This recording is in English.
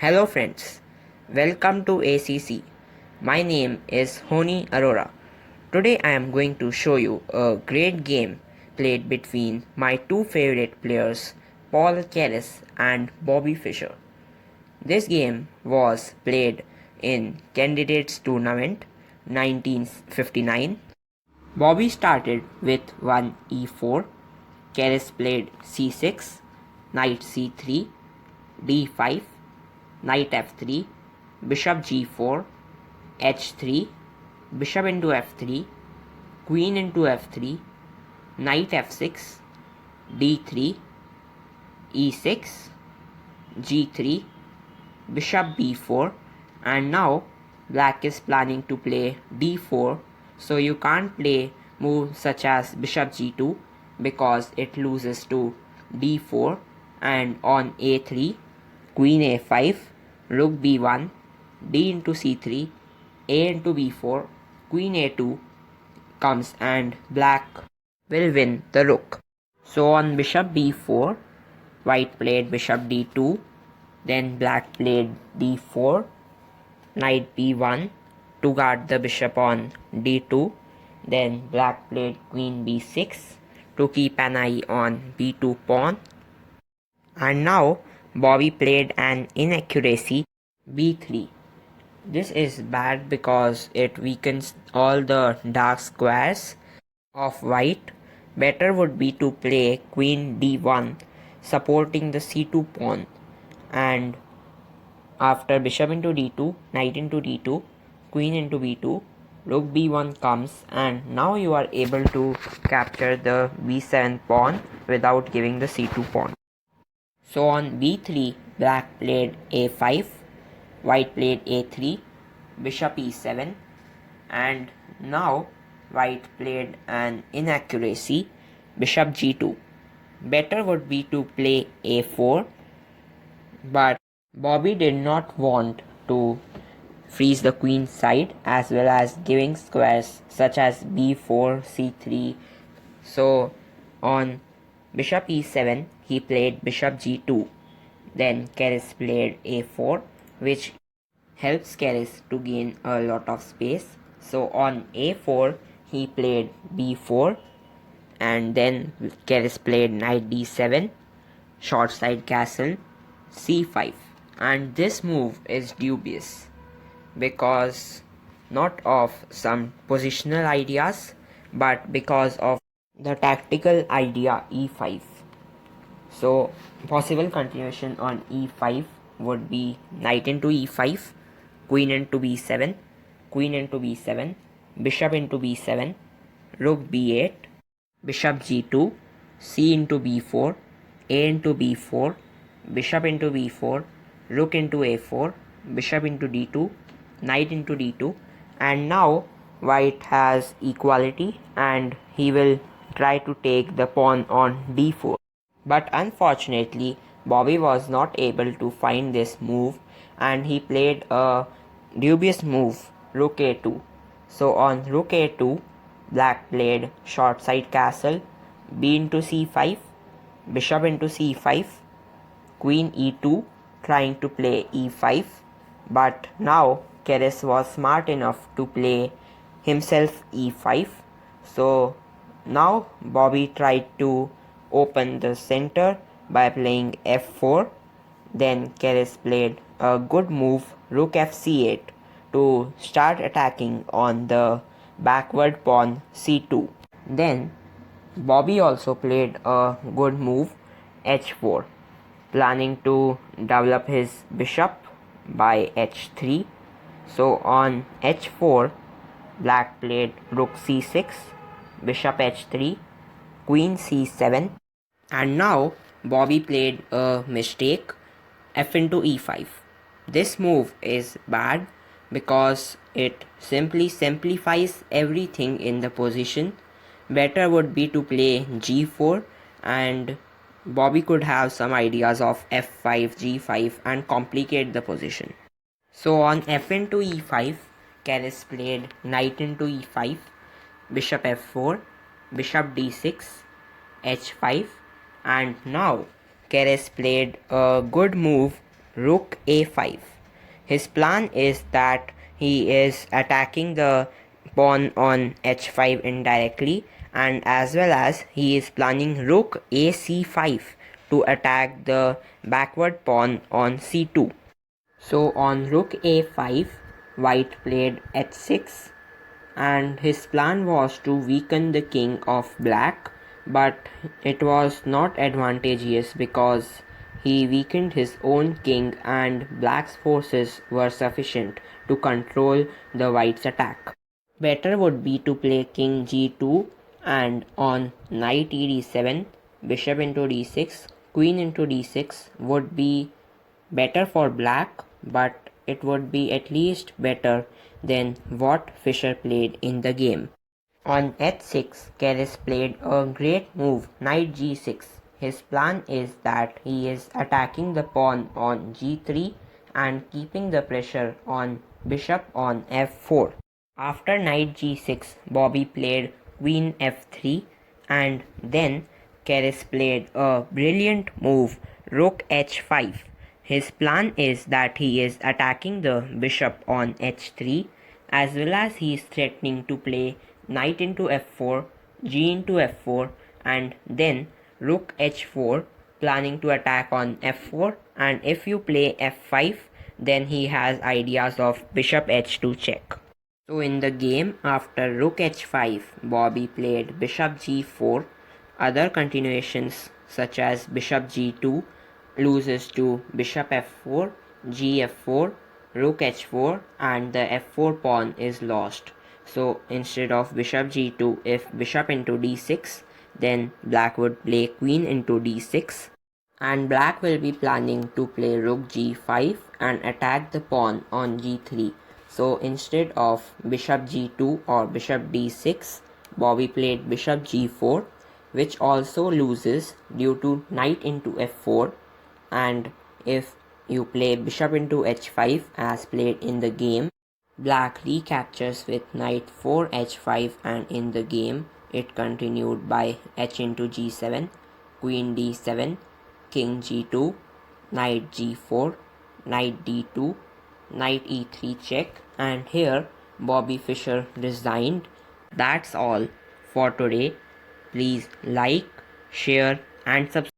Hello friends, welcome to ACC. My name is Honi Arora. Today I am going to show you a great game played between my two favorite players, Paul Keres and Bobby Fischer. This game was played in Candidates Tournament 1959. Bobby started with 1 e4, Keres played c6, knight c3, d5, knight f3, bishop g4, h3, bishop into f3, queen into f3, knight f6, d3, e6, g3, bishop b4, and now black is planning to play d4, so you can't play moves such as bishop g2 because it loses to d4, and on a3, queen a5, rook b1, d into c3, a into b4, queen a2 comes and black will win the rook. So on bishop b4, white played bishop d2, then black played d4, knight b1 to guard the bishop on d2, then black played queen b6 to keep an eye on b2 pawn, and now Bobby played an inaccuracy b3. This is bad because it weakens all the dark squares of white. Better would be to play queen d1 supporting the c2 pawn, and after bishop into d2, knight into d2, queen into b2, rook b1 comes, and now you are able to capture the b7 pawn without giving the c2 pawn. So on b3, black played a5, white played a3, bishop e7, and now white played an inaccuracy, bishop g2. Better would be to play a4, but Bobby did not want to freeze the queen side as well as giving squares such as b4, c3. So on bishop e7, he played bishop g2. Then Keres played a4, which helps Keres to gain a lot of space. So on a4, he played b4, and then Keres played knight d7, short side castle, c5. And this move is dubious because not of some positional ideas, but because of the tactical idea e5. So possible continuation on e5 would be knight into e5, queen into b7, queen into b7, bishop into b7, rook b8, bishop g2, c into b4, a into b4, bishop into b4, rook into a4, bishop into d2, knight into d2, and now white has equality and he will try to take the pawn on d4. But unfortunately, Bobby was not able to find this move and he played a dubious move, rook a2. So on rook a2, black played short side castle, b into c5, bishop into c5, queen e2, trying to play e5. But now Keres was smart enough to play himself e5. So now Bobby tried to open the center by playing f4. Then Keres played a good move, rook fc8, to start attacking on the backward pawn c2. Then Bobby also played a good move, h4, planning to develop his bishop by h3. So on h4, black played rook c6, bishop h3, queen c7, and now Bobby played a mistake, f into e5. This move is bad because it simply simplifies everything in the position. Better would be to play g4, and Bobby could have some ideas of f5, g5 and complicate the position. So on f into e5, Keres played knight into e5, bishop f4, bishop d6, h5, and now Keres played a good move, rook a5. His plan is that he is attacking the pawn on h5 indirectly, and as well as he is planning rook ac5 to attack the backward pawn on c2. So on rook a5, white played h6, and his plan was to weaken the king of black, but it was not advantageous because he weakened his own king and black's forces were sufficient to control the white's attack. Better would be to play king g2, and on knight ed7, bishop into d6, queen into d6 would be better for black, but it would be at least better than what Fischer played in the game. On h6, Keres played a great move, knight g6. His plan is that he is attacking the pawn on g3 and keeping the pressure on bishop on f4. After knight g6, Bobby played queen f3, and then Keres played a brilliant move, rook h5. His plan is that he is attacking the bishop on h3, as well as he is threatening to play knight into f4, g into f4, and then rook h4, planning to attack on f4, and if you play f5, then he has ideas of bishop h2 check. So in the game, after rook h5, Bobby played bishop g4. Other continuations such as bishop g2 loses to bishop f4, gf4, rook h4, and the f4 pawn is lost. So instead of bishop g2, if bishop into d6, then black would play queen into d6, and black will be planning to play rook g5 and attack the pawn on g3. So instead of bishop g2 or bishop d6, Bobby played bishop g4, which also loses due to knight into f4, and if you play bishop into h5 as played in the game, black recaptures with knight 4 h5, and in the game it continued by h into g7, queen d7, king g2, knight g4, knight d2, knight e3 check, and here Bobby Fischer resigned. That's all for today. Please like, share and subscribe.